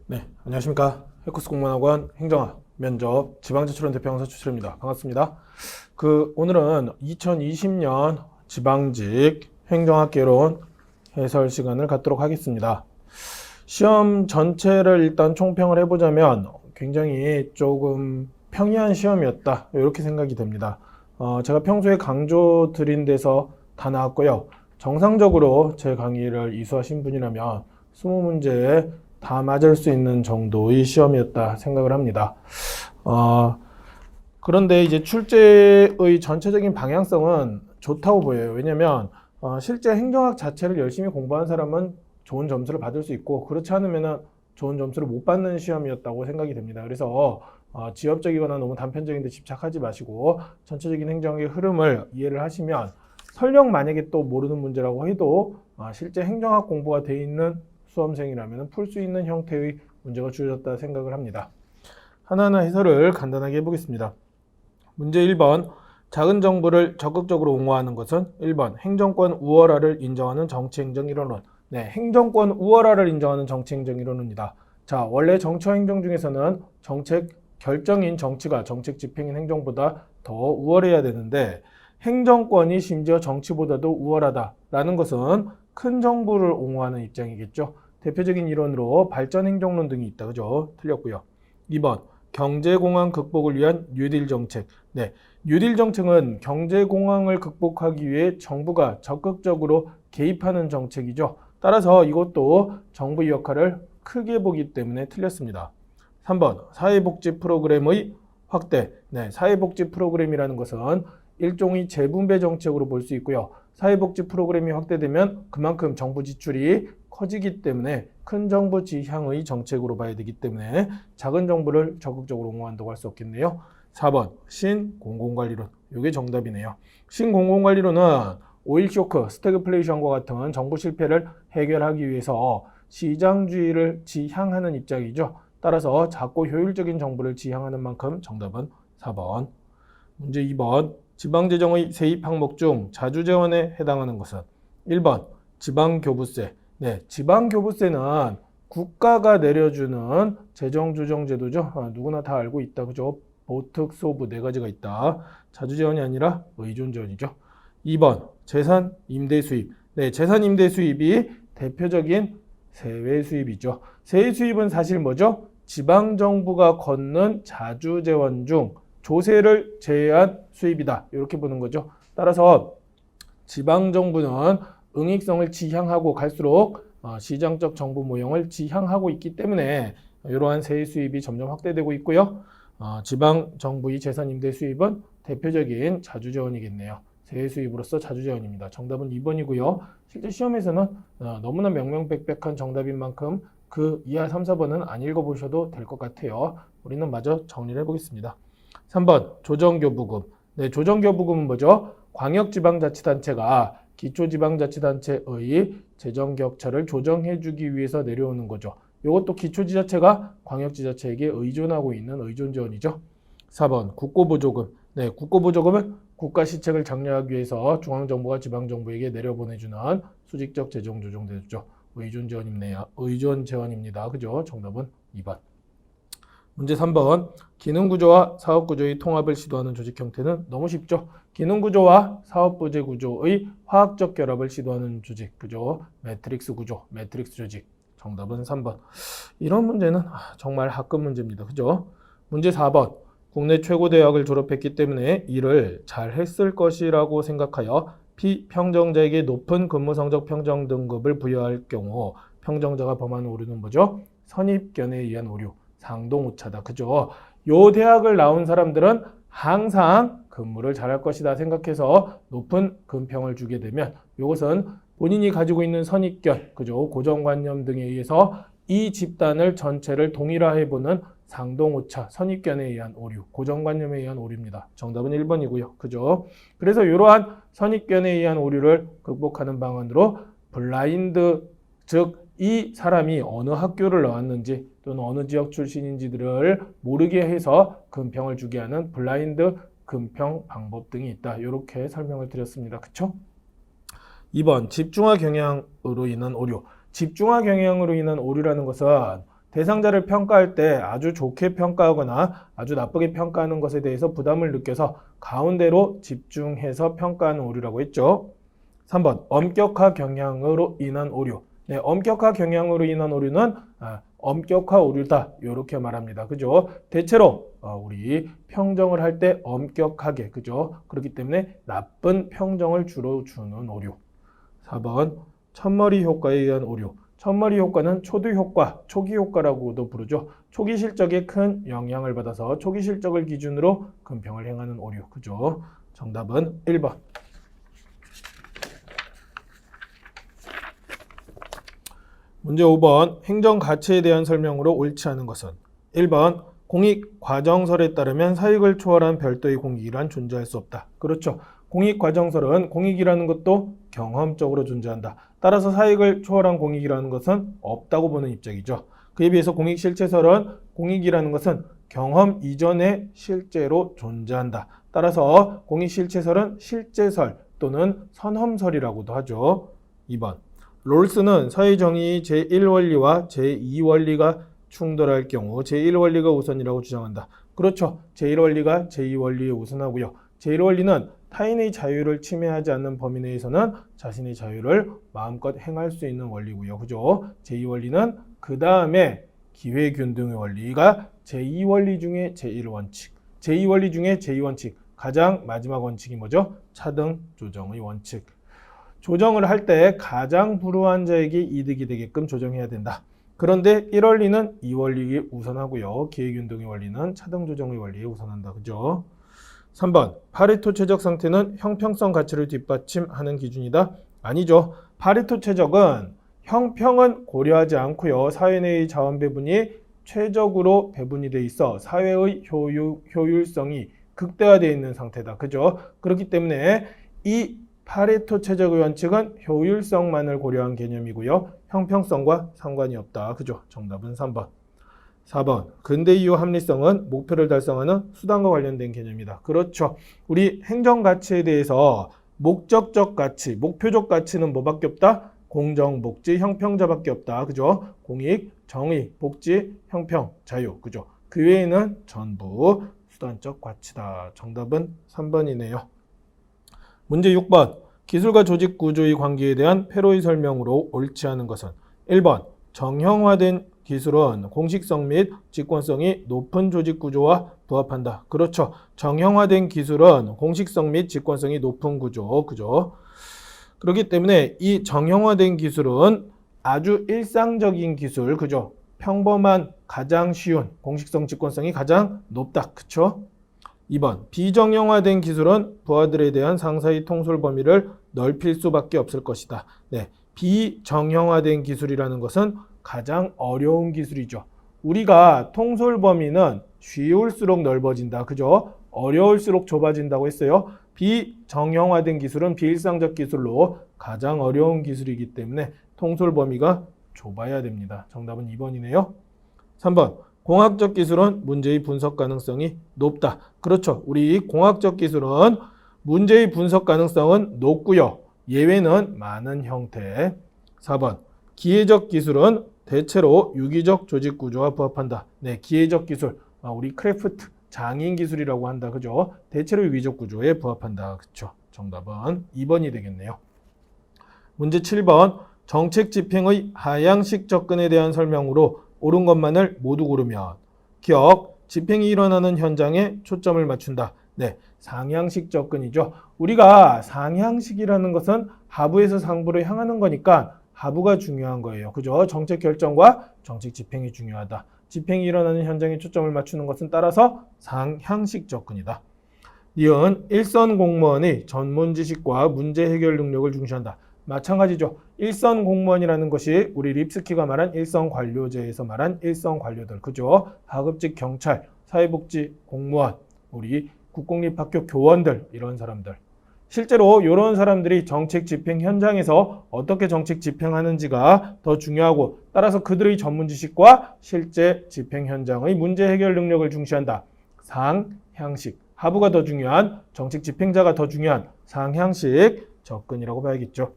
네, 안녕하십니까. 해커스 공무원학원 행정학 면접 지방자치론 대표강사 추철입니다. 반갑습니다. 오늘은 2020년 지방직 행정학개론 해설 시간을 갖도록 하겠습니다. 시험 전체를 일단 총평을 해보자면 굉장히 조금 평이한 시험이었다. 이렇게 생각이 됩니다. 제가 평소에 강조 드린 데서 다 나왔고요. 정상적으로 제 강의를 이수하신 분이라면 20문제에 다 맞을 수 있는 정도의 시험이었다 생각을 합니다. 그런데 이제 출제의 전체적인 방향성은 좋다고 보여요. 왜냐면 실제 행정학 자체를 열심히 공부한 사람은 좋은 점수를 받을 수 있고, 그렇지 않으면 좋은 점수를 못 받는 시험이었다고 생각이 됩니다. 그래서 지엽적이거나 너무 단편적인 데 집착하지 마시고 전체적인 행정의 흐름을 이해를 하시면, 설령 만약에 또 모르는 문제라고 해도 실제 행정학 공부가 돼 있는 수험생이라면 풀 수 있는 형태의 문제가 주어졌다 생각을 합니다. 하나하나 해설을 간단하게 해보겠습니다. 문제 1번, 작은 정부를 적극적으로 옹호하는 것은 1번, 행정권 우월화를 인정하는 정치행정이론론. 네, 행정권 우월화를 인정하는 정치행정이론입니다. 자, 원래 정치와 행정 중에서는 정책 결정인 정치가 정책 집행인 행정보다 더 우월해야 되는데, 행정권이 심지어 정치보다도 우월하다라는 것은 큰 정부를 옹호하는 입장이겠죠. 대표적인 이론으로 발전행정론 등이 있다. 그죠? 틀렸고요. 2번, 경제공황 극복을 위한 뉴딜 정책. 네, 뉴딜 정책은 경제공황을 극복하기 위해 정부가 적극적으로 개입하는 정책이죠. 따라서 이것도 정부의 역할을 크게 보기 때문에 틀렸습니다. 3번, 사회복지 프로그램의 확대. 네, 사회복지 프로그램이라는 것은 일종의 재분배 정책으로 볼 수 있고요. 사회복지 프로그램이 확대되면 그만큼 정부 지출이 커지기 때문에 큰 정부 지향의 정책으로 봐야 되기 때문에 작은 정부를 적극적으로 옹호한다고 할 수 없겠네요. 4번, 신공공관리론. 이게 정답이네요. 신공공관리론은 오일 쇼크, 스태그플레이션과 같은 정부 실패를 해결하기 위해서 시장주의를 지향하는 입장이죠. 따라서 작고 효율적인 정부를 지향하는 만큼 정답은 4번. 문제 2번, 지방재정의 세입 항목 중 자주재원에 해당하는 것은 1번, 지방교부세. 네, 지방교부세는 국가가 내려주는 재정조정제도죠. 누구나 다 알고 있다. 그죠? 보특, 소부 네 가지가 있다. 자주재원이 아니라 의존재원이죠. 2번, 재산 임대 수입. 네, 재산 임대 수입이 대표적인 세외 수입이죠. 세외 수입은 사실 뭐죠? 지방정부가 걷는 자주재원 중 조세를 제외한 수입이다. 이렇게 보는 거죠. 따라서 지방정부는 응익성을 지향하고 갈수록 시장적 정부 모형을 지향하고 있기 때문에 이러한 세액 수입이 점점 확대되고 있고요. 지방정부의 재산임대 수입은 대표적인 자주재원이겠네요. 세액 수입으로서 자주재원입니다. 정답은 2번이고요. 실제 시험에서는 너무나 명명백백한 정답인 만큼 그 이하 3, 4번은 안 읽어보셔도 될 것 같아요. 우리는 마저 정리를 해보겠습니다. 3번, 조정교부금. 네, 조정교부금은 뭐죠? 광역지방자치단체가 기초지방자치단체의 재정격차를 조정해주기 위해서 내려오는 거죠. 이것도 기초지자체가 광역지자체에게 의존하고 있는 의존지원이죠. 4번, 국고보조금. 네, 국고보조금은 국가시책을 장려하기 위해서 중앙정부가 지방정부에게 내려보내주는 수직적 재정조정제도죠. 의존지원입니다. 의존재원입니다. 그죠? 정답은 2번. 문제 3번, 기능구조와 사업구조의 통합을 시도하는 조직 형태는 너무 쉽죠. 기능구조와 사업부재 구조의 화학적 결합을 시도하는 조직, 그죠? 매트릭스 구조, 매트릭스 조직. 정답은 3번. 이런 문제는 정말 학급 문제입니다. 그죠? 문제 4번, 국내 최고 대학을 졸업했기 때문에 일을 잘 했을 것이라고 생각하여 피평정자에게 높은 근무 성적 평정 등급을 부여할 경우 평정자가 범하는 오류는 뭐죠? 선입견에 의한 오류. 상동오차다. 그죠? 요 대학을 나온 사람들은 항상 근무를 잘할 것이다 생각해서 높은 근평을 주게 되면, 이것은 본인이 가지고 있는 선입견, 그죠? 고정관념 등에 의해서 이 집단을 전체를 동일화해보는 상동오차, 선입견에 의한 오류, 고정관념에 의한 오류입니다. 정답은 1번이고요. 그죠? 그래서 이러한 선입견에 의한 오류를 극복하는 방안으로 블라인드, 즉 이 사람이 어느 학교를 나왔는지 또는 어느 지역 출신인지들을 모르게 해서 근평을 주게 하는 블라인드 근평 방법 등이 있다. 이렇게 설명을 드렸습니다. 그쵸? 2번, 집중화 경향으로 인한 오류. 집중화 경향으로 인한 오류라는 것은 대상자를 평가할 때 아주 좋게 평가하거나 아주 나쁘게 평가하는 것에 대해서 부담을 느껴서 가운데로 집중해서 평가하는 오류라고 했죠. 3번 엄격화 경향으로 인한 오류. 네, 엄격화 경향으로 인한 오류는 엄격화 오류다 이렇게 말합니다. 그죠? 대체로 우리 평정을 할 때 엄격하게, 그죠? 그렇기 때문에 나쁜 평정을 주로 주는 오류. 4번 첫머리 효과에 의한 오류. 첫머리 효과는 초두 효과, 초기 효과라고도 부르죠. 초기 실적에 큰 영향을 받아서 초기 실적을 기준으로 금평을 행하는 오류. 그죠? 정답은 1번. 문제 5번 행정 가치에 대한 설명으로 옳지 않은 것은 1번 공익 과정설에 따르면 사익을 초월한 별도의 공익이란 존재할 수 없다. 그렇죠. 공익 과정설은 공익이라는 것도 경험적으로 존재한다. 따라서 사익을 초월한 공익이라는 것은 없다고 보는 입장이죠. 그에 비해서 공익 실체설은 공익이라는 것은 경험 이전에 실제로 존재한다. 따라서 공익 실체설은 실제설 또는 선험설이라고도 하죠. 2번 롤스는 사회정의의 제1원리와 제2원리가 충돌할 경우 제1원리가 우선이라고 주장한다. 그렇죠. 제1원리가 제2원리에 우선하고요. 제1원리는 타인의 자유를 침해하지 않는 범위 내에서는 자신의 자유를 마음껏 행할 수 있는 원리고요. 그죠? 제2원리는 그 다음에 기회균등의 원리가 제2원리 중에 제1원칙, 제2원리 중에 제2원칙, 가장 마지막 원칙이 뭐죠? 차등 조정의 원칙. 조정을 할 때 가장 불우한 자에게 이득이 되게끔 조정해야 된다. 그런데 1원리는 2원리에 우선하고요. 기회균등의 원리는 차등조정의 원리에 우선한다. 그죠? 3번 파레토 최적 상태는 형평성 가치를 뒷받침하는 기준이다. 아니죠. 파레토 최적은 형평은 고려하지 않고요. 사회 내의 자원 배분이 최적으로 배분이 돼 있어 사회의 효율성이 극대화되어 있는 상태다. 그죠? 그렇기 때문에 이 파레토 최적의 원칙은 효율성만을 고려한 개념이고요. 형평성과 상관이 없다. 그죠? 정답은 3번. 4번 근대 이후 합리성은 목표를 달성하는 수단과 관련된 개념이다. 그렇죠. 우리 행정가치에 대해서 목적적 가치, 목표적 가치는 뭐밖에 없다? 공정, 복지, 형평자밖에 없다. 그죠? 공익, 정의, 복지, 형평, 자유. 그죠? 그 외에는 전부 수단적 가치다. 정답은 3번이네요. 문제 6번 기술과 조직 구조의 관계에 대한 페로의 설명으로 옳지 않은 것은 1번 정형화된 기술은 공식성 및 직권성이 높은 조직 구조와 부합한다. 그렇죠. 정형화된 기술은 공식성 및 직권성이 높은 구조. 그죠? 그렇기 때문에 이 정형화된 기술은 아주 일상적인 기술. 그죠? 평범한 가장 쉬운 공식성 직권성이 가장 높다. 그쵸? 2번 비정형화된 기술은 부하들에 대한 상사의 통솔 범위를 넓힐 수밖에 없을 것이다. 네, 비정형화된 기술이라는 것은 가장 어려운 기술이죠. 우리가 통솔 범위는 쉬울수록 넓어진다. 그죠? 어려울수록 좁아진다고 했어요. 비정형화된 기술은 비일상적 기술로 가장 어려운 기술이기 때문에 통솔 범위가 좁아야 됩니다. 정답은 2번이네요. 3번 공학적 기술은 문제의 분석 가능성이 높다. 그렇죠. 우리 공학적 기술은 문제의 분석 가능성은 높고요. 예외는 많은 형태. 4번 기회적 기술은 대체로 유기적 조직 구조와 부합한다. 네, 기회적 기술. 우리 크래프트 장인 기술이라고 한다. 그죠? 대체로 유기적 구조에 부합한다. 그렇죠. 정답은 2번이 되겠네요. 문제 7번 정책 집행의 하향식 접근에 대한 설명으로 옳은 것만을 모두 고르면 기억, 집행이 일어나는 현장에 초점을 맞춘다. 네, 상향식 접근이죠. 우리가 상향식이라는 것은 하부에서 상부로 향하는 거니까 하부가 중요한 거예요. 그죠? 정책 결정과 정책 집행이 중요하다. 집행이 일어나는 현장에 초점을 맞추는 것은 따라서 상향식 접근이다. 니은 일선 공무원의 전문 지식과 문제 해결 능력을 중시한다. 마찬가지죠. 일선 공무원이라는 것이 우리 립스키가 말한 일선 관료제에서 말한 일선 관료들. 그죠? 하급직 경찰, 사회복지 공무원, 우리 국공립학교 교원들 이런 사람들. 실제로 이런 사람들이 정책 집행 현장에서 어떻게 정책 집행하는지가 더 중요하고 따라서 그들의 전문 지식과 실제 집행 현장의 문제 해결 능력을 중시한다. 상향식. 하부가 더 중요한 정책 집행자가 더 중요한 상향식 접근이라고 봐야겠죠.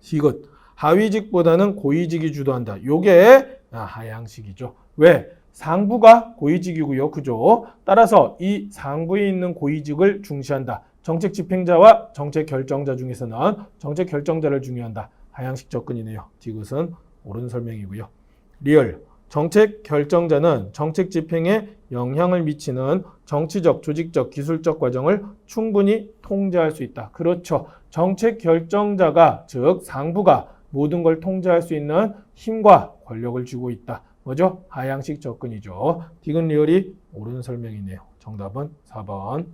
디귿. 하위직보다는 고위직이 주도한다. 요게 하향식이죠. 왜? 상부가 고위직이고요. 그죠? 따라서 이 상부에 있는 고위직을 중시한다. 정책 집행자와 정책 결정자 중에서는 정책 결정자를 중요한다. 하향식 접근이네요. 디귿은 옳은 설명이고요. 리얼. 정책 결정자는 정책 집행에 영향을 미치는 정치적, 조직적, 기술적 과정을 충분히 통제할 수 있다. 그렇죠. 정책 결정자가, 즉 상부가 모든 걸 통제할 수 있는 힘과 권력을 쥐고 있다. 뭐죠? 하향식 접근이죠. 디귿 리얼이 옳은 설명이네요. 정답은 4번.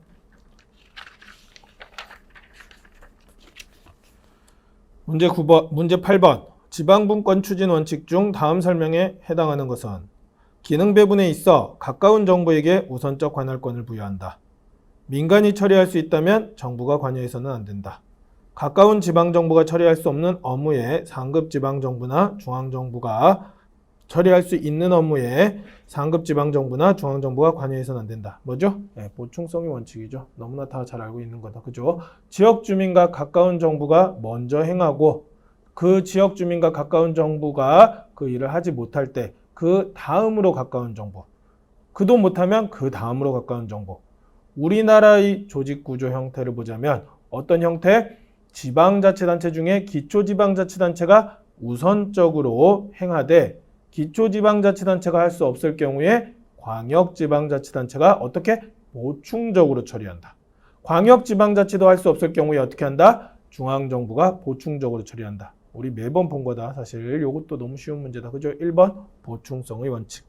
문제 8번. 지방분권 추진 원칙 중 다음 설명에 해당하는 것은 기능 배분에 있어 가까운 정부에게 우선적 관할권을 부여한다. 민간이 처리할 수 있다면 정부가 관여해서는 안 된다. 가까운 지방정부가 처리할 수 없는 업무에 상급 지방정부나 중앙정부가 처리할 수 있는 업무에 상급 지방정부나 중앙정부가 관여해서는 안 된다. 뭐죠? 보충성의 원칙이죠. 너무나 다 잘 알고 있는 거다. 그죠? 지역 주민과 가까운 정부가 먼저 행하고 그 지역 주민과 가까운 정부가 그 일을 하지 못할 때 그 다음으로 가까운 정부, 그도 못하면 그 다음으로 가까운 정부. 우리나라의 조직구조 형태를 보자면 어떤 형태? 지방자치단체 중에 기초지방자치단체가 우선적으로 행하되 기초지방자치단체가 할 수 없을 경우에 광역지방자치단체가 어떻게? 보충적으로 처리한다. 광역지방자치도 할 수 없을 경우에 어떻게 한다? 중앙정부가 보충적으로 처리한다. 우리 매번 본 거다. 사실 이것도 너무 쉬운 문제다. 그죠? 1번 보충성의 원칙.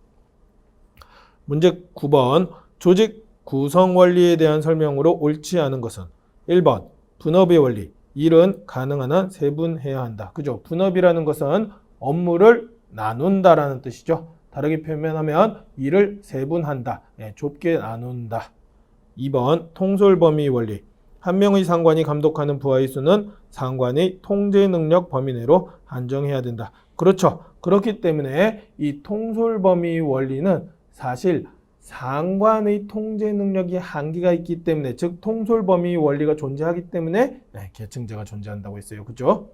문제 9번 조직 구성 원리에 대한 설명으로 옳지 않은 것은 1번 분업의 원리. 일은 가능한 한 세분해야 한다. 그죠? 분업이라는 것은 업무를 나눈다라는 뜻이죠. 다르게 표현하면 일을 세분한다. 좁게 나눈다. 2번 통솔범위 원리. 한 명의 상관이 감독하는 부하의 수는 상관의 통제 능력 범위 내로 한정해야 된다. 그렇죠. 그렇기 때문에 이 통솔범위 원리는 사실 상관의 통제 능력이 한계가 있기 때문에, 즉 통솔범위 원리가 존재하기 때문에 계층제가 존재한다고 했어요. 그죠?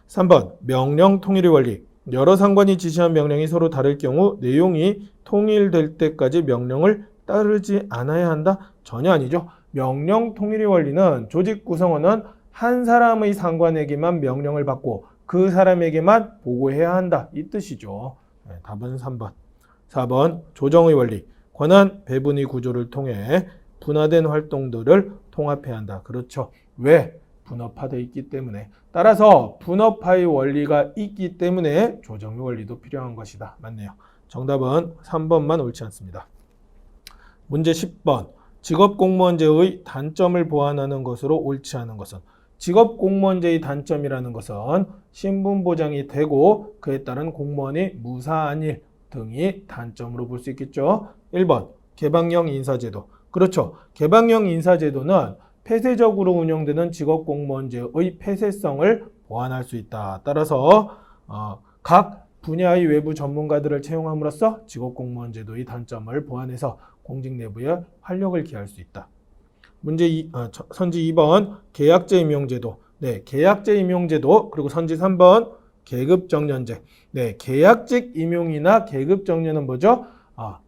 3번 명령 통일의 원리. 여러 상관이 지시한 명령이 서로 다를 경우 내용이 통일될 때까지 명령을 따르지 않아야 한다? 전혀 아니죠. 명령 통일의 원리는 조직 구성원은 한 사람의 상관에게만 명령을 받고 그 사람에게만 보고해야 한다. 이 뜻이죠. 답은 3번. 4번 조정의 원리. 권한 배분의 구조를 통해 분화된 활동들을 통합해야 한다. 그렇죠. 왜? 분업화되어 있기 때문에. 따라서 분업화의 원리가 있기 때문에 조정의 원리도 필요한 것이다. 맞네요. 정답은 3번만 옳지 않습니다. 문제 10번. 직업공무원제의 단점을 보완하는 것으로 옳지 않은 것은 직업공무원제의 단점이라는 것은 신분보장이 되고 그에 따른 공무원이 무사한 일 등이 단점으로 볼 수 있겠죠. 1번 개방형 인사제도. 그렇죠. 개방형 인사제도는 폐쇄적으로 운영되는 직업공무원제의 폐쇄성을 보완할 수 있다. 따라서 각 분야의 외부 전문가들을 채용함으로써 직업공무원제도의 단점을 보완해서 공직 내부에 활력을 기할 수 있다. 선지 2번 계약제 임용제도. 계약제 임용제도. 그리고 선지 3번 계급정년제. 계약직 임용이나 계급정년은 뭐죠?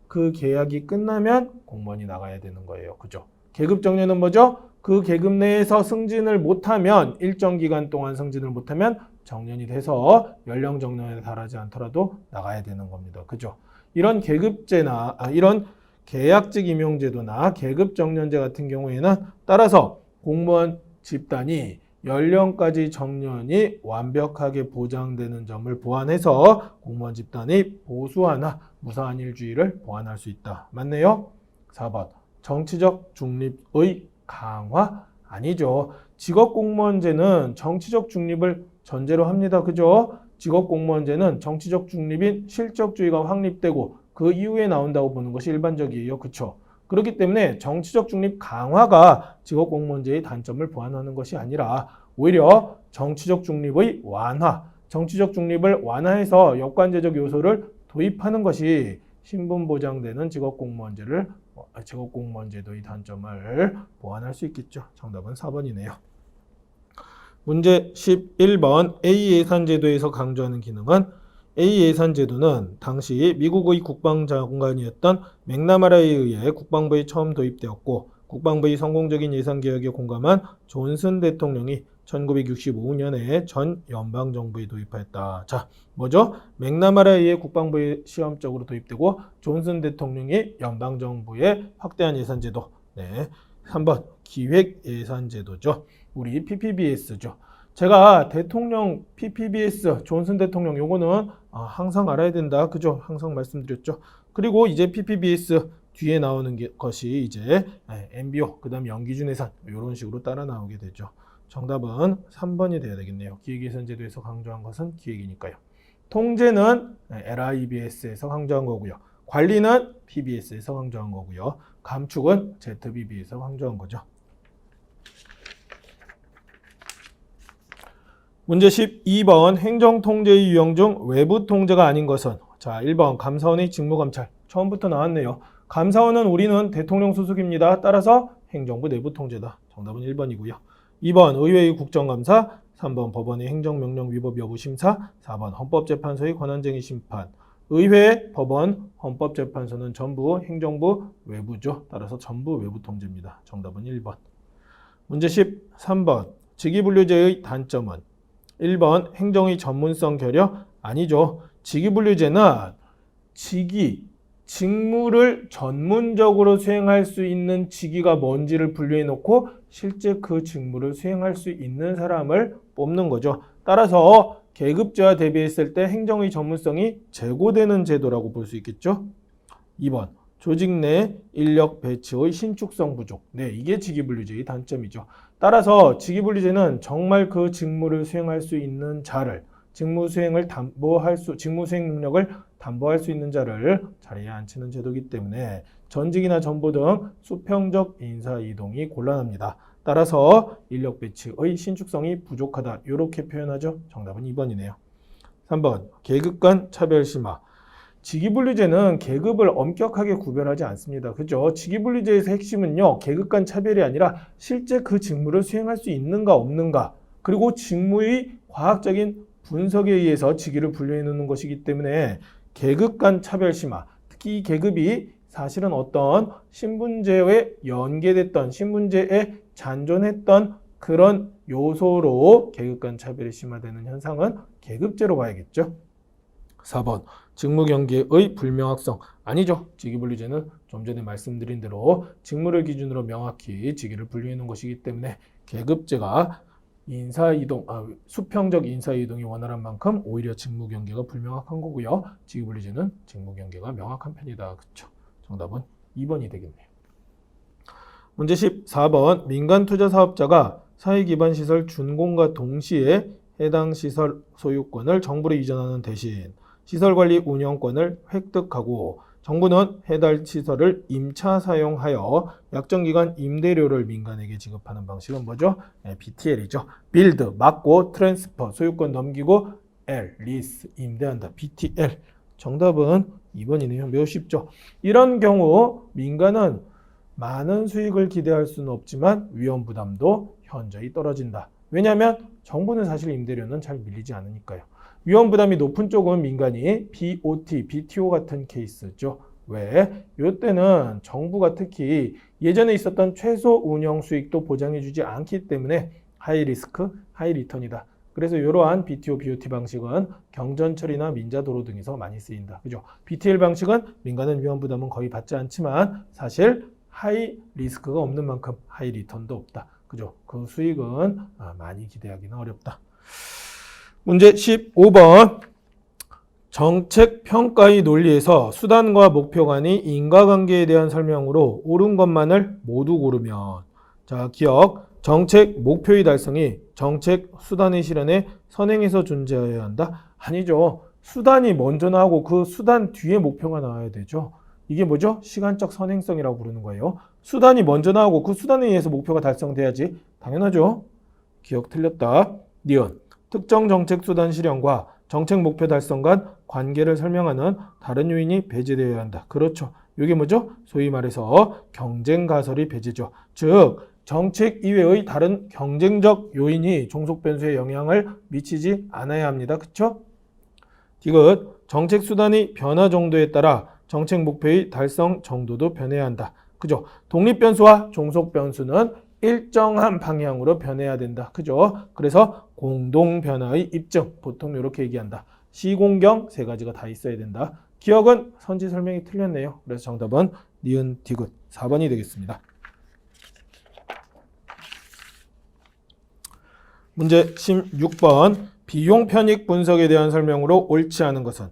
그 계약이 끝나면 공무원이 나가야 되는 거예요. 그죠? 계급정년은 뭐죠? 그 계급 내에서 승진을 못하면, 일정 기간 동안 승진을 못하면 정년이 돼서 연령 정년에 달하지 않더라도 나가야 되는 겁니다. 그죠? 이런 계급제나 이런 계약직 임용제도나 계급정년제 같은 경우에는 따라서 공무원 집단이 연령까지 정년이 완벽하게 보장되는 점을 보완해서 공무원 집단이 보수화나 무사한 일주의를 보완할 수 있다. 맞네요? 4번 정치적 중립의 강화? 아니죠. 직업공무원제는 정치적 중립을 전제로 합니다. 그죠? 직업공무원제는 정치적 중립인 실적주의가 확립되고 그 이후에 나온다고 보는 것이 일반적이에요. 그렇죠? 그렇기 때문에 정치적 중립 강화가 직업공무원제의 단점을 보완하는 것이 아니라 오히려 정치적 중립의 완화, 정치적 중립을 완화해서 역관제적 요소를 도입하는 것이 신분보장되는 직업공무원제도의 단점을 보완할 수 있겠죠. 정답은 4번이네요. 문제 11번 A 예산제도에서 강조하는 기능은 A 예산제도는 당시 미국의 국방장관이었던 맥나마라에 의해 국방부에 처음 도입되었고 국방부의 성공적인 예산개혁에 공감한 존슨 대통령이 1965년에 전 연방정부에 도입하였다. 자, 뭐죠? 맥나마라에 의해 국방부에 시험적으로 도입되고 존슨 대통령이 연방정부에 확대한 예산제도. 네, 3번 기획예산제도죠. 우리 PPBS죠. 제가 대통령 PPBS 존슨 대통령 요거는 항상 알아야 된다. 그죠? 항상 말씀드렸죠. 그리고 이제 PPBS 뒤에 나오는 것이 이제 MBO 그다음 연기준 예산 이런 식으로 따라 나오게 되죠. 정답은 3번이 돼야 되겠네요. 기획예산제도에서 강조한 것은 기획이니까요. 통제는 LIBS에서 강조한 거고요. 관리는 PBS에서 강조한 거고요. 감축은 ZBB에서 강조한 거죠. 문제 12번 행정통제의 유형 중 외부 통제가 아닌 것은 자 1번 감사원의 직무감찰 처음부터 나왔네요. 감사원은 우리는 대통령 소속입니다. 따라서 행정부 내부 통제다. 정답은 1번이고요. 2번 의회의 국정감사 3번 법원의 행정명령 위법 여부 심사 4번 헌법재판소의 권한쟁의 심판 의회, 법원, 헌법재판소는 전부 행정부 외부죠. 따라서 전부 외부 통제입니다. 정답은 1번. 문제 13번 직위분류제의 단점은 1번 행정의 전문성 결여 아니죠. 직위분류제는 직무를 전문적으로 수행할 수 있는 직위가 뭔지를 분류해 놓고 실제 그 직무를 수행할 수 있는 사람을 뽑는 거죠. 따라서 계급제와 대비했을 때 행정의 전문성이 제고되는 제도라고 볼 수 있겠죠. 2번 조직 내 인력 배치의 신축성 부족. 네, 이게 직위분류제의 단점이죠. 따라서 직위분류제는 정말 그 직무를 수행할 수 있는 자를 직무 수행 능력을 담보할 수 있는 자를 자리에 앉히는 제도이기 때문에 전직이나 전보 등 수평적 인사 이동이 곤란합니다. 따라서 인력 배치의 신축성이 부족하다. 이렇게 표현하죠. 정답은 2번이네요. 3번 계급 간 차별 심화. 직위분류제는 계급을 엄격하게 구별하지 않습니다. 그죠? 직위분류제에서 핵심은요. 계급 간 차별이 아니라 실제 그 직무를 수행할 수 있는가 없는가 그리고 직무의 과학적인 분석에 의해서 직위를 분류해 놓는 것이기 때문에 계급 간 차별 심화 특히 이 계급이 사실은 어떤 신분제에 연계됐던 신분제에 잔존했던 그런 요소로 계급 간 차별이 심화되는 현상은 계급제로 봐야겠죠. 4번 직무경계의 불명확성 아니죠. 직위분류제는 좀 전에 말씀드린 대로 직무를 기준으로 명확히 직위를 분류해 놓은 것이기 때문에 계급제가 수평적 인사이동이 원활한 만큼 오히려 직무경계가 불명확한 거고요. 직위분류제는 직무경계가 명확한 편이다. 그렇죠. 정답은 2번이 되겠네요. 문제 14번 민간투자사업자가 사회기반시설 준공과 동시에 해당 시설 소유권을 정부로 이전하는 대신 시설관리 운영권을 획득하고 정부는 해당 시설을 임차 사용하여 약정기간 임대료를 민간에게 지급하는 방식은 뭐죠? BTL이죠. 빌드, 맡고, 트랜스퍼, 소유권 넘기고, L, 리스, 임대한다. BTL. 정답은 2번이네요. 매우 쉽죠. 이런 경우 민간은 많은 수익을 기대할 수는 없지만 위험 부담도 현저히 떨어진다. 왜냐하면 정부는 사실 임대료는 잘 밀리지 않으니까요. 위험 부담이 높은 쪽은 민간이 BOT, BTO 같은 케이스죠. 왜? 이때는 정부가 특히 예전에 있었던 최소 운영 수익도 보장해주지 않기 때문에 하이 리스크, 하이 리턴이다. 그래서 이러한 BTO, BOT 방식은 경전철이나 민자도로 등에서 많이 쓰인다. 그죠? BTL 방식은 민간은 위험 부담은 거의 받지 않지만 사실 하이 리스크가 없는 만큼 하이 리턴도 없다. 그죠? 그 수익은 많이 기대하기는 어렵다. 문제 15번 정책평가의 논리에서 수단과 목표 간의 인과관계에 대한 설명으로 옳은 것만을 모두 고르면 자 기억 정책 목표의 달성이 정책 수단의 실현에 선행해서 존재해야 한다? 아니죠. 수단이 먼저 나오고 그 수단 뒤에 목표가 나와야 되죠. 이게 뭐죠? 시간적 선행성이라고 부르는 거예요. 수단이 먼저 나오고 그 수단에 의해서 목표가 달성돼야지. 당연하죠. 기억 틀렸다. 니은 특정 정책 수단 실현과 정책 목표 달성 간 관계를 설명하는 다른 요인이 배제되어야 한다. 그렇죠. 이게 뭐죠? 소위 말해서 경쟁 가설이 배제죠. 즉 정책 이외의 다른 경쟁적 요인이 종속 변수에 영향을 미치지 않아야 합니다. 그렇죠? 디귿 정책 수단의 변화 정도에 따라 정책 목표의 달성 정도도 변해야 한다. 그죠? 독립 변수와 종속 변수는 일정한 방향으로 변해야 된다. 그죠? 그래서 공동 변화의 입증 보통 이렇게 얘기한다. 시공경 세 가지가 다 있어야 된다. 기억은 선지 설명이 틀렸네요. 그래서 정답은 니은 디귿 4번이 되겠습니다. 문제 16번 비용 편익 분석에 대한 설명으로 옳지 않은 것은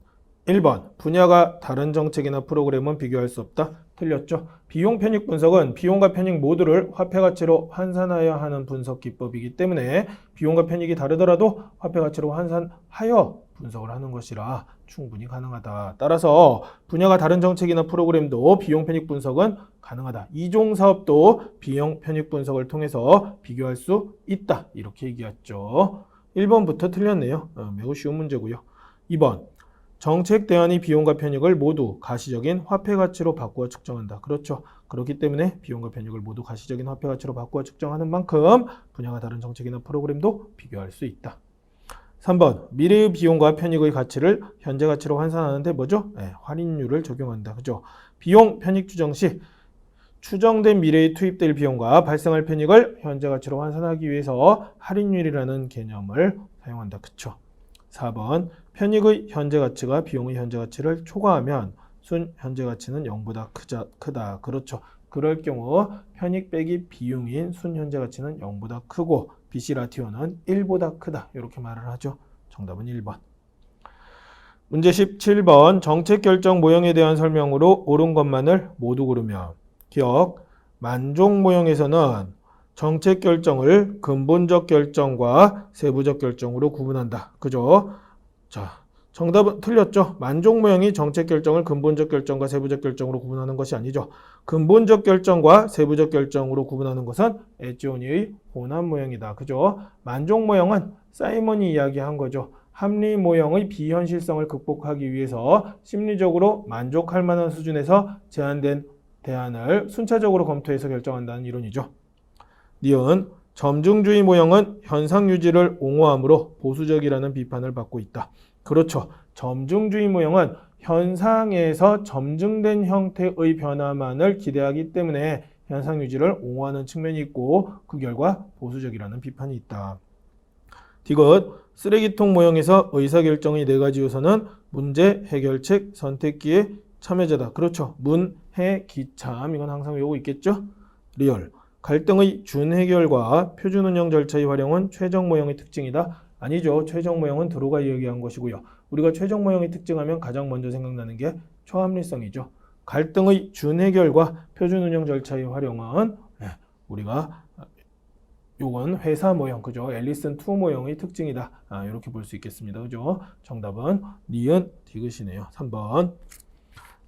1번 분야가 다른 정책이나 프로그램은 비교할 수 없다. 틀렸죠. 비용 편익 분석은 비용과 편익 모두를 화폐 가치로 환산하여 하는 분석 기법이기 때문에 비용과 편익이 다르더라도 화폐 가치로 환산하여 분석을 하는 것이라 충분히 가능하다. 따라서 분야가 다른 정책이나 프로그램도 비용 편익 분석은 가능하다. 이종 사업도 비용 편익 분석을 통해서 비교할 수 있다. 이렇게 얘기했죠. 1번부터 틀렸네요. 매우 쉬운 문제고요. 2번 정책 대안의 비용과 편익을 모두 가시적인 화폐 가치로 바꾸어 측정한다. 그렇죠. 그렇기 때문에 비용과 편익을 모두 가시적인 화폐 가치로 바꾸어 측정하는 만큼 분야가 다른 정책이나 프로그램도 비교할 수 있다. 3번 미래의 비용과 편익의 가치를 현재 가치로 환산하는데 뭐죠? 할인율을 적용한다. 그죠? 비용 편익 추정 시 추정된 미래에 투입될 비용과 발생할 편익을 현재 가치로 환산하기 위해서 할인율이라는 개념을 사용한다. 그쵸? 4번 편익의 현재 가치가 비용의 현재 가치를 초과하면 순 현재 가치는 0보다 크다. 그렇죠. 그럴 경우 편익 빼기 비용인 순 현재 가치는 0보다 크고 BC 라티오는 1보다 크다. 이렇게 말을 하죠. 정답은 1번. 문제 17번 정책 결정 모형에 대한 설명으로 옳은 것만을 모두 고르면 기억 만족 모형에서는 정책 결정을 근본적 결정과 세부적 결정으로 구분한다. 그죠? 자, 정답은 틀렸죠. 만족 모형이 정책 결정을 근본적 결정과 세부적 결정으로 구분하는 것이 아니죠. 근본적 결정과 세부적 결정으로 구분하는 것은 에지오니의 혼합 모형이다. 그죠? 만족 모형은 사이먼이 이야기한 거죠. 합리 모형의 비현실성을 극복하기 위해서 심리적으로 만족할 만한 수준에서 제한된 대안을 순차적으로 검토해서 결정한다는 이론이죠. 니은 점증주의 모형은 현상 유지를 옹호하므로 보수적이라는 비판을 받고 있다. 그렇죠. 점증주의 모형은 현상에서 점증된 형태의 변화만을 기대하기 때문에 현상 유지를 옹호하는 측면이 있고 그 결과 보수적이라는 비판이 있다. 디귿 쓰레기통 모형에서 의사결정의 4가지 요소는 문제, 해결책, 선택기의 참여자다. 그렇죠. 문, 해, 기, 참 이건 항상 외우고 있겠죠. 리얼 갈등의 준해결과 표준운영 절차의 활용은 최적 모형의 특징이다. 아니죠. 최적 모형은 드로가 이야기한 것이고요. 우리가 최적 모형의 특징하면 가장 먼저 생각나는 게 초합리성이죠. 갈등의 준해결과 표준운영 절차의 활용은 우리가 요건 회사 모형, 그죠? 앨리슨 2 모형의 특징이다. 이렇게 볼 수 있겠습니다. 그죠? 정답은 니은 디귿이네요. 3번.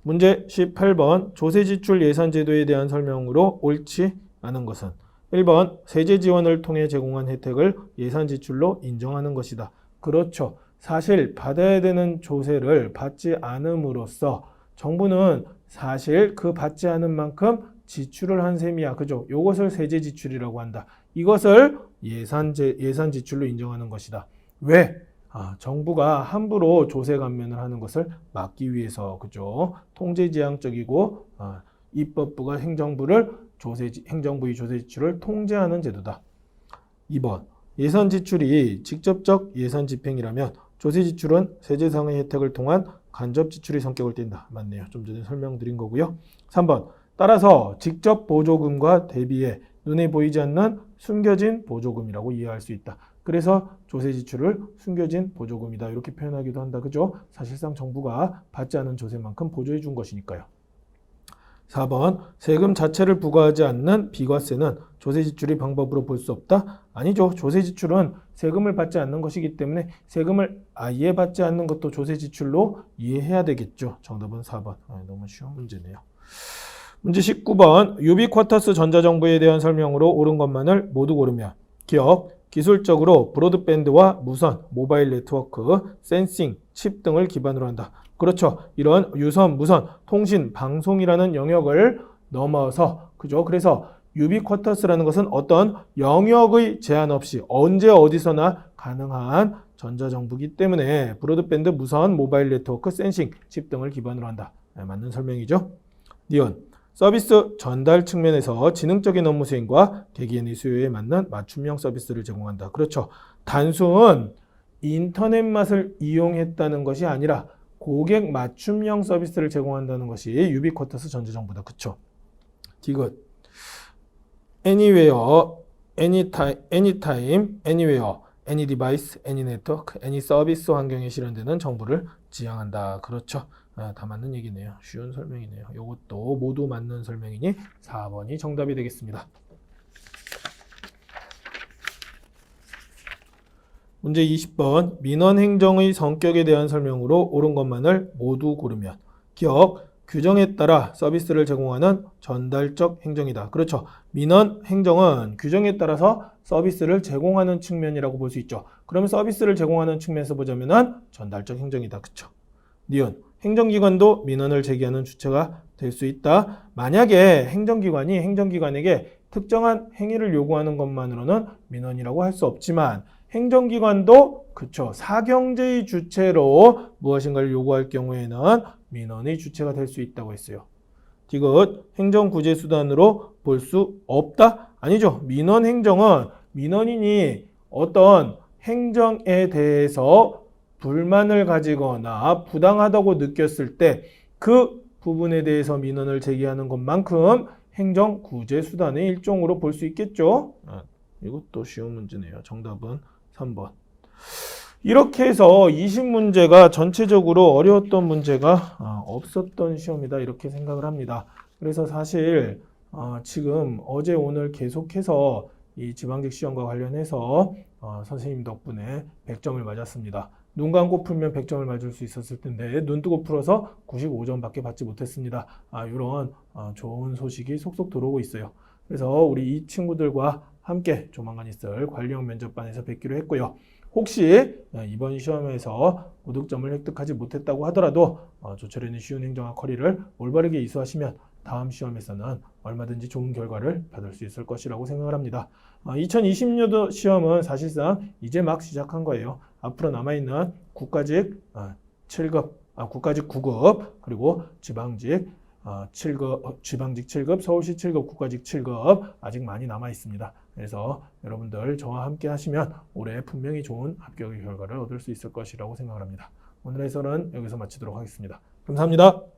문제 18번 조세지출 예산제도에 대한 설명으로 옳지 않은 것은 1번 세제 지원을 통해 제공한 혜택을 예산지출로 인정하는 것이다. 그렇죠. 사실 받아야 되는 조세를 받지 않음으로써 정부는 사실 그 받지 않은 만큼 지출을 한 셈이야. 그죠? 이것을 세제 지출이라고 한다. 이것을 예산 지출로 인정하는 것이다. 왜? 정부가 함부로 조세 감면을 하는 것을 막기 위해서. 그죠? 통제지향적이고 입법부가 행정부의 조세 지출을 통제하는 제도다. 2번 예산 지출이 직접적 예산 집행이라면 조세 지출은 세제상의 혜택을 통한 간접 지출의 성격을 띈다. 맞네요. 좀 전에 설명드린 거고요. 3번 따라서 직접 보조금과 대비해 눈에 보이지 않는 숨겨진 보조금이라고 이해할 수 있다. 그래서 조세 지출을 숨겨진 보조금이다. 이렇게 표현하기도 한다. 그죠? 사실상 정부가 받지 않은 조세만큼 보조해 준 것이니까요. 4번 세금 자체를 부과하지 않는 비과세는 조세 지출의 방법으로 볼 수 없다? 아니죠. 조세 지출은 세금을 받지 않는 것이기 때문에 세금을 아예 받지 않는 것도 조세 지출로 이해해야 되겠죠. 정답은 4번. 너무 쉬운 문제네요. 문제 19번 유비쿼터스 전자정보에 대한 설명으로 옳은 것만을 모두 고르면 기억, 기술적으로 브로드밴드와 무선, 모바일 네트워크, 센싱, 칩 등을 기반으로 한다. 그렇죠. 이런 유선, 무선, 통신, 방송이라는 영역을 넘어서 그죠? 그래서 유비쿼터스라는 것은 어떤 영역의 제한 없이 언제 어디서나 가능한 전자정보이기 때문에 브로드밴드, 무선, 모바일 네트워크, 센싱, 칩 등을 기반으로 한다. 네, 맞는 설명이죠. 니은 서비스 전달 측면에서 지능적인 업무 수행과 대기인의 수요에 맞는 맞춤형 서비스를 제공한다. 그렇죠. 단순 인터넷 맛을 이용했다는 것이 아니라 고객 맞춤형 서비스를 제공한다는 것이 유비쿼터스 전자정보다. 그렇죠. 디귿 anywhere, anytime, anywhere, any device, any network, any service 환경에 실현되는 정보를 지향한다. 그렇죠. 다 맞는 얘기네요. 쉬운 설명이네요. 이것도 모두 맞는 설명이니 4번이 정답이 되겠습니다. 문제 20번. 민원행정의 성격에 대한 설명으로 옳은 것만을 모두 고르면 기억, 규정에 따라 서비스를 제공하는 전달적 행정이다. 그렇죠. 민원 행정은 규정에 따라서 서비스를 제공하는 측면이라고 볼 수 있죠. 그러면 서비스를 제공하는 측면에서 보자면은 전달적 행정이다. 그렇죠. 니은 행정기관도 민원을 제기하는 주체가 될 수 있다. 만약에 행정기관에게 특정한 행위를 요구하는 것만으로는 민원이라고 할 수 없지만 행정기관도 그쵸 사경제의 주체로 무엇인가를 요구할 경우에는 민원의 주체가 될 수 있다고 했어요. 디귿 행정구제수단으로 볼 수 없다? 아니죠. 민원행정은 민원인이 어떤 행정에 대해서 불만을 가지거나 부당하다고 느꼈을 때 그 부분에 대해서 민원을 제기하는 것만큼 행정구제수단의 일종으로 볼 수 있겠죠. 이것도 쉬운 문제네요. 정답은 3번. 이렇게 해서 20문제가 전체적으로 어려웠던 문제가 없었던 시험이다 이렇게 생각을 합니다. 그래서 사실 지금 어제 오늘 계속해서 이 지방직 시험과 관련해서 선생님 덕분에 100점을 맞았습니다. 눈 감고 풀면 100점을 맞을 수 있었을 텐데 눈 뜨고 풀어서 95점밖에 받지 못했습니다. 이런 좋은 소식이 속속 들어오고 있어요. 그래서 우리 이 친구들과 함께 조만간 있을 관리형 면접반에서 뵙기로 했고요. 혹시 이번 시험에서 고득점을 획득하지 못했다고 하더라도 조철현의 쉬운 행정학 커리를 올바르게 이수하시면 다음 시험에서는 얼마든지 좋은 결과를 받을 수 있을 것이라고 생각을 합니다. 2020년도 시험은 사실상 이제 막 시작한 거예요. 앞으로 남아있는 국가직 7급, 국가직 9급, 그리고 지방직 7급, 지방직 7급, 서울시 7급, 국가직 7급 아직 많이 남아 있습니다. 그래서 여러분들 저와 함께 하시면 올해 분명히 좋은 합격의 결과를 얻을 수 있을 것이라고 생각을 합니다. 오늘 해설은 여기서 마치도록 하겠습니다. 감사합니다.